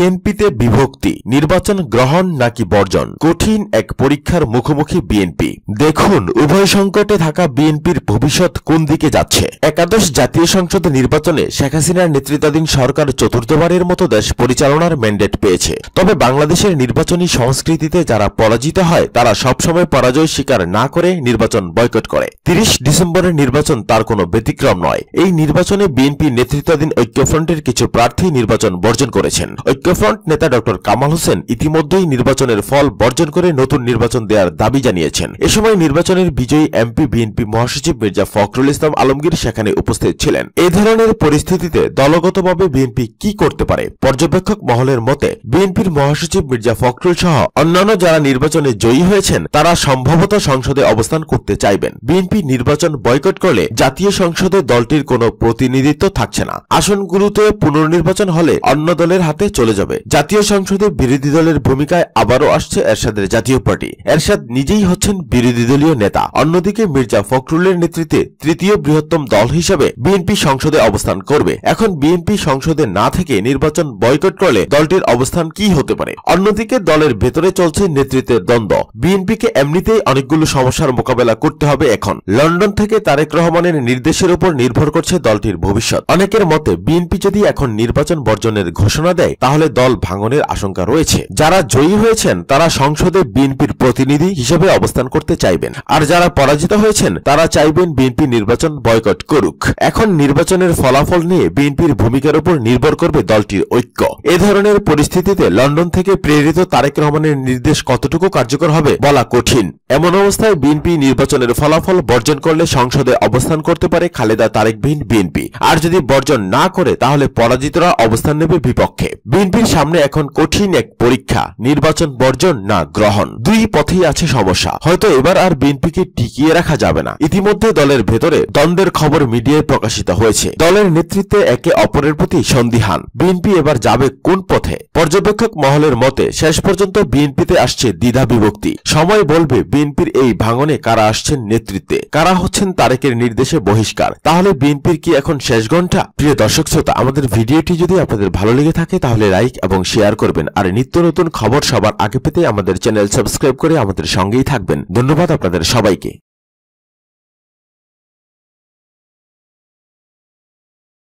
বিএনপিতে বিভক্তি, নির্বাচন গ্রহণ নাকি বর্জন, কঠিন এক পরীক্ষার মুখোমুখি বিএনপি। দেখুন উভয় সংকটে থাকা বিএনপির ভবিষ্যৎ কোন দিকে যাচ্ছে। একাদশ জাতীয় সংসদ নির্বাচনে শেখ হাসিনার নেতৃত্বাধীন সরকার চতুর্থবারের মতো দেশ পরিচালনার ম্যান্ডেট পেয়েছে। তবে বাংলাদেশের নির্বাচনী সংস্কৃতিতে যারা পরাজিত হয় তারা সবসময় পরাজয় স্বীকার না করে নির্বাচন বয়কট করে। 30 ডিসেম্বরের নির্বাচন তার কোনো ব্যতিক্রম নয়। এই নির্বাচনে বিএনপি নেতৃত্বাধীন ঐক্যফ্রন্টের কিছু প্রার্থী নির্বাচন বর্জন করেছেন। ঐক্যফ্রন্ট নেতা ডক্টর কামাল হোসেন ইতিমধ্যেই নির্বাচনের ফল বর্জন করে নতুন নির্বাচন দেওয়ার দাবি জানিয়েছেন। এ সময় নির্বাচনের বিজয়ী এমপি বিএনপি মহাসচিব মির্জা ফখরুল ইসলাম আলমগীর সেখানে উপস্থিত ছিলেন। এই ধরনের পরিস্থিতিতে দলগতভাবে বিএনপি কি করতে পারে? পর্যবেক্ষক মহলের মতে বিএনপির মহাসচিব মির্জা ফখরুল সহ অন্যান্য যারা নির্বাচনে জয়ী হয়েছেন তারা সম্ভবত সংসদে অবস্থান করতে চাইবেন। বিএনপি নির্বাচন বয়কট করলে জাতীয় সংসদে দলটির কোনো প্রতিনিধিত্ব থাকছে না। আসনগুলোতে পুনর্নির্বাচন হলে অন্য দলের হাতে চলে যাবে। জাতীয় সংসদে বিরোধী দলের ভূমিকায় আবারও আসছে এরশাদের জাতীয় পার্টি। এরশাদ নিজেই হচ্ছেন বিরোধী দলীয় নেতা। অন্যদিকে মির্জা ফখরুলের নেতৃত্বে তৃতীয় বৃহত্তম দল হিসেবে বিএনপি সংসদে অবস্থান করবে। এখন বিএনপি সংসদে না থেকে নির্বাচন বয়কট করলে দলটির অবস্থান কি হতে পারে? অন্যদিকে দলের ভেতরে চলছে নেতৃত্বের দ্বন্দ্ব। বিএনপিকে এমনিতেই অনেকগুলো সমস্যার মোকাবেলা করতে হবে। এখন লন্ডন থেকে তারেক রহমানের নির্দেশের উপর নির্ভর করছে দলটির ভবিষ্যৎ। অনেকের মতে বিএনপি যদি এখন নির্বাচন বর্জনের ঘোষণা দেয় তাহলে দল ভাঙনের আশঙ্কা রয়েছে। যারা জয়ী হয়েছেন তারা সংসদে বিএনপির প্রতিনিধি হিসেবে অবস্থান করতে চাইবেন, আর যারা পরাজিত হয়েছেন তারা চাইবেন বিএনপি নির্বাচন বয়কট করুক। এখন নির্বাচনের ফলাফল নিয়ে বিএনপির ভূমিকার উপর নির্ভর করবে দলটির ঐক্য। এ ধরনের পরিস্থিতিতে লন্ডন থেকে প্রেরিত তারেক রহমানের নির্দেশ কতটুকু কার্যকর হবে বলা কঠিন। এমন অবস্থায় বিএনপি নির্বাচনের ফলাফল বর্জন করলে সংসদে অবস্থান করতে পারে খালেদা তারেকবিহীন বিএনপি, আর যদি বর্জন না করে তাহলে পরাজিতরা অবস্থান নেবে বিপক্ষে। বিএনপির সামনে এখন কঠিন এক পরীক্ষা, নির্বাচন বর্জন না গ্রহণ। দুই পথেই আছে সমস্যা। হয়তো এবার আর বিএনপিকে টিকিয়ে রাখা যাবে না। ইতিমধ্যে দলের ভেতরে দ্বন্দ্বের খবর মিডিয়ায় প্রকাশিত হয়েছে। দলের নেতৃত্বে একে অপরের প্রতি সন্দিহান। বিএনপি এবার যাবে কোন পথে? পর্যবেক্ষক মহলের মতে শেষ পর্যন্ত বিএনপিতে আসছে দ্বিধা বিভক্তি। সময় বলবে বিএনপির এই ভাঙনে কারা আসছেন নেতৃত্বে, কারা হচ্ছেন তারেকের নির্দেশে বহিষ্কার। তাহলে বিএনপির কি এখন শেষ ঘন্টা? প্রিয় দর্শক শ্রোতা, আমাদের ভিডিওটি যদি আপনাদের ভালো লেগে থাকে তাহলে লাইক এবং শেয়ার করবেন, আর নিত্য নতুন খবর সবার আগে পেতে আমাদের চ্যানেল সাবস্ক্রাইব করে আমাদের সঙ্গেই থাকবেন। ধন্যবাদ আপনাদের সবাইকে।